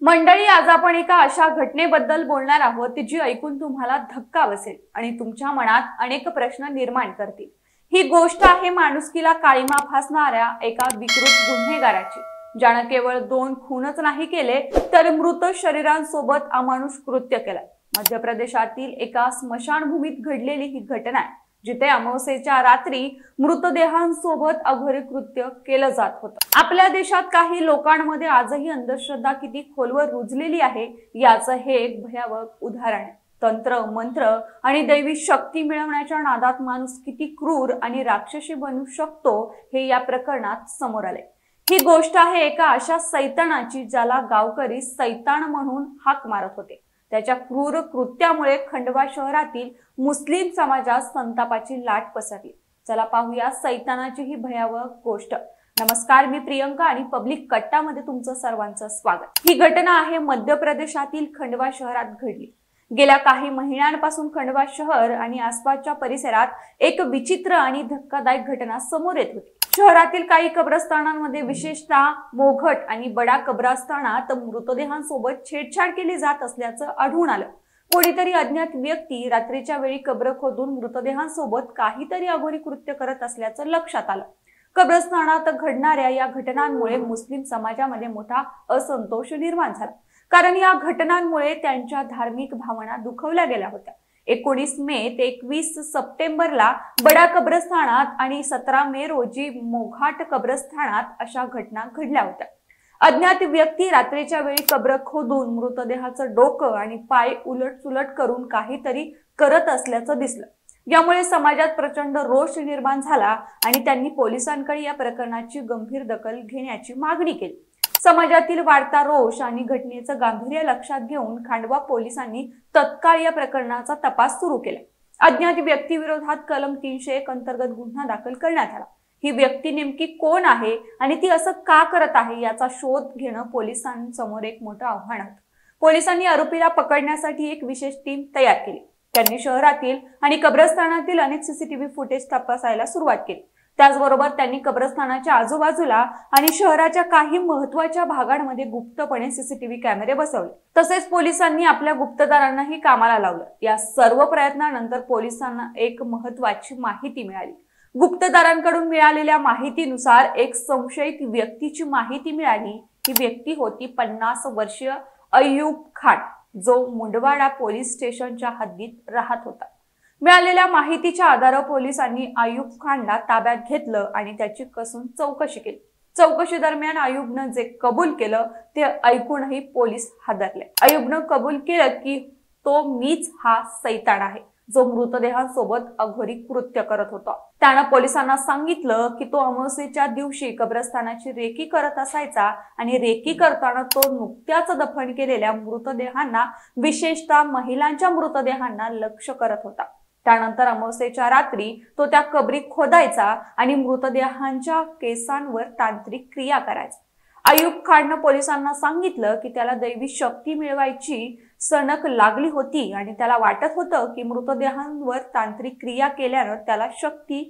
मंडळी, आज आपण एका अशा घटनेबद्दल बोलणार आहोत जी ऐकून तुम्हाला धक्का बसेल आणि तुमच्या मनात अनेक प्रश्न निर्माण करतील। ही गोष्ट आहे माणुसकीला काळीमा फासणाऱ्या एका विकृत गुन्हेगाराची, ज्याने केवळ 2 खूनच नाही केले तर मृत शरीरांसोबत अमानुष कृत्य केले। मध्य प्रदेशातील एका स्मशानभूमीत घडलेली ही घटना आहे, जिथे अमावस्येच्या रात्री मृतदेहांसोबत अघोरी कृत्य केलं जात होतं। आपल्या देशात काही लोकांमध्ये आजही अंधश्रद्धा किती खोलवर रुजलेली आहे याचं हे एक भयावह उदाहरण आहे। तंत्र मंत्र आणि दैवी शक्ती मिळवण्याच्या नादात माणूस किती क्रूर आणि राक्षसी बनू शकतो हे या प्रकरणात समोर आले। ही गोष्ट आहे एका अशा सैतानाची ज्याला गावकरी सैतान म्हणून हाक मारत होते। त्याच्या क्रूर कृत्यामुळे खंडवा शहरातील मुस्लिम समाजात संतापाची लाट पसरली। चला पाहूया सैतानाची ही भयावह गोष्ट। नमस्कार, मी प्रियंका आणि पब्लिक कट्टामध्ये तुमचं सर्वांचं स्वागत। ही घटना आहे मध्य प्रदेशातील खंडवा शहरात घडली। गेल्या काही महिन्यांपासून खंडवा शहर आणि आसपासच्या परिसरात एक विचित्र आणि धक्कादायक घटना समोर येत होती। शहरातील काही कब्रस्तानांमध्ये, विशेषतः मोघट आणि बडा कब्रस्तानात मृतदेहांसोबत छेडछाड केली जात असल्याचं आढळून आलं। कोणीतरी अज्ञात व्यक्ती रात्रीच्या वेळी कब्र खोदून मृतदेहांसोबत काहीतरी अघोरी कृत्य करत असल्याचं लक्षात आलं। कब्रस्तानात घडणाऱ्या या घटनांमुळे मुस्लिम समाजामध्ये मोठा असंतोष निर्माण झाला, कारण या घटनांमुळे त्यांच्या धार्मिक भावना दुखावल्या गेल्या होत्या। 19 मे ते 21 सप्टेंबरला बडा कब्रस्तानात आणि 17 मे रोजी मोघाट कब्रस्तानात अशा घटना घडल्या होत्या। अज्ञात व्यक्ती रात्रीच्या वेळी कब्र खोदून मृतदेहाचं डोकं आणि पाय उलटसुलट करून काहीतरी करत असल्याचं दिसलं। यामुळे समाजात प्रचंड रोष निर्माण झाला आणि त्यांनी पोलिसांकडे या प्रकरणाची गंभीर दखल घेण्याची मागणी केली। समाजातील वाढता रोष आणि घटनेचं गांभीर्य लक्षात घेऊन खांडवा पोलिसांनी तत्काळ या प्रकरणाचा तपास सुरू केला। अज्ञात व्यक्तीविरोधात कलम 301 अंतर्गत गुन्हा दाखल करण्यात आला। ही व्यक्ती नेमकी कोण आहे आणि ती असं का करत आहे याचा शोध घेणं पोलिसांसमोर एक मोठं आव्हान होतं। पोलिसांनी आरोपीला पकडण्यासाठी एक विशेष टीम तयार केली। त्यांनी शहरातील आणि कब्रस्तानातील अनेक सीसीटीव्ही फुटेज तपासायला सुरुवात केली। त्याचबरोबर त्यांनी कब्रस्तानाच्या आजूबाजूला आणि शहराच्या काही महत्त्वाच्या भागांमध्ये गुप्तपणे सीसीटीव्ही कॅमेरे बसवले। तसेच पोलिसांनी आपल्या गुप्तदारांनाही कामाला लावलं। या सर्व प्रयत्नानंतर पोलिसांना एक महत्त्वाची माहिती मिळाली। गुप्तदारांकडून मिळालेल्या माहितीनुसार एक संशयित व्यक्तीची माहिती मिळाली। ही व्यक्ती होती 50 वर्षीय अय्यूब खान, जो मुंडवाडा पोलीस स्टेशनच्या हद्दीत राहत होता। मिळालेल्या माहितीच्या आधारावर पोलिसांनी अय्यूब खानला ताब्यात घेतलं आणि त्याची कसून चौकशी केली। चौकशी दरम्यान अय्यूबनं जे कबूल केलं ते ऐकूनही पोलीस हादरले। अय्यूबनं कबूल केलं की तो मीच हा सैतान आहे, जो मृतदेहांसोबत अघोरी कृत्य करत होता। त्यानं पोलिसांना सांगितलं की तो अमावस्येच्या दिवशी कब्रस्तानाची रेकी करत असायचा आणि रेकी करताना तो नुकत्याच दफन केलेल्या मृतदेहांना, विशेषतः महिलांच्या मृतदेहांना लक्ष्य करत होता। त्यानंतर अमावस्येच्या रात्री तो त्या कबरी खोदायचा आणि मृतदेहांच्या केसांवर तांत्रिक क्रिया करायचा। अय्यूब खाननं पोलिसांना सांगितलं की त्याला दैवी शक्ती मिळवायची सनक लागली होती आणि त्याला वाटत होतं की मृतदेहांवर तांत्रिक क्रिया केल्यानं त्याला शक्ती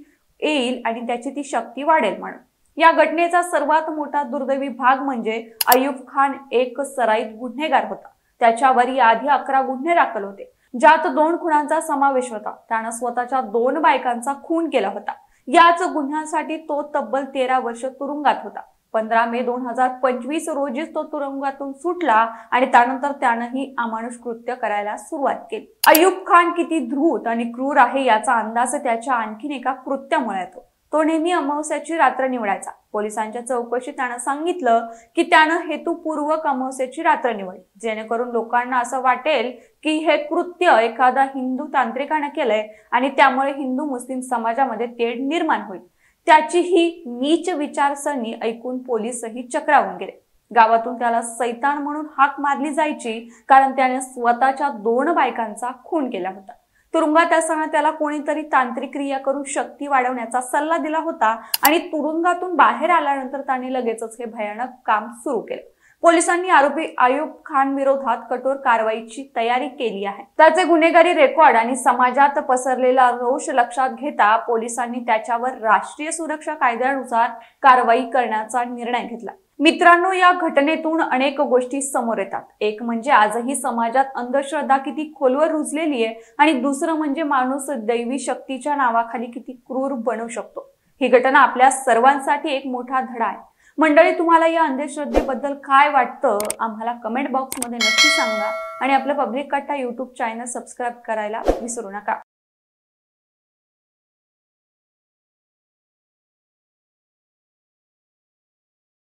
येईल आणि त्याची ती शक्ती वाढेल म्हणून। या घटनेचा सर्वात मोठा दुर्दैवी भाग म्हणजे अय्यूब खान एक सराईत गुन्हेगार होता। त्याच्यावर याआधी 11 गुन्हे दाखल होते, ज्यात 2 खुनांचा समावेश होता। त्यानं स्वतःच्या 2 बायकांचा खून केला होता। याच गुन्ह्यासाठी तो तब्बल 13 वर्ष तुरुंगात होता। 15 मे 2025 रोजीच तो तुरुंगातून सुटला आणि त्यानंतर त्यानंही अमानुष कृत्य करायला सुरुवात केली। अय्यूब खान किती धूर्त आणि क्रूर आहे याचा अंदाज त्याच्या आणखीन एका कृत्यामुळे येतो। तो नेहमी अमावस्याची रात्र निवडायचा। पोलिसांच्या चौकशीत त्यानं सांगितलं की त्यानं हेतुपूर्वक अमावस्याची रात्र निवडली, जेणेकरून लोकांना असं वाटेल की हे कृत्य एखादा हिंदू तांत्रिकाने केलंय आणि त्यामुळे हिंदू मुस्लिम समाजामध्ये तेढ निर्माण होईल। त्याची ही नीच विचारसरणी ऐकून पोलीसही चक्रावून गेले। गावातून त्याला सैतान म्हणून हाक मारली जायची, कारण त्याने स्वतःच्या 2 बायकांचा खून केला होता। तुरुंगात असताना त्याला कोणीतरी तांत्रिक क्रिया करून शक्ती वाढवण्याचा सल्ला दिला होता आणि तुरुंगातून बाहेर आल्यानंतर त्याने लगेचच हे भयानक काम सुरू केले। पोलिसांनी आरोपी अय्यूब खान विरोधात कठोर कारवाईची तयारी केली आहे। त्याचे गुन्हेगारी रेकॉर्ड आणि समाजात पसरलेला रोष लक्षात घेता पोलिसांनी त्याच्यावर राष्ट्रीय सुरक्षा कायद्यानुसार कारवाई करण्याचा निर्णय घेतला। मित्रांनो, या घटनेतून अनेक गोष्टी समोर येतात. एक म्हणजे आजही समाजात अंधश्रद्धा किती खोलवर रुजलेली आहे आणि दुसरं म्हणजे माणूस दैवी शक्तीच्या नावाखाली किती क्रूर बनू शकतो. ही घटना आपल्या सर्वांसाठी एक मोठा धडा आहे. मंडळी, तुम्हाला या अंधश्रद्धेबद्दल काय वाटतं आम्हाला कमेंट बॉक्समध्ये नक्की सांगा आणि आपलं पब्लिक कट्टा YouTube चॅनल सबस्क्राईब करायला विसरू नका.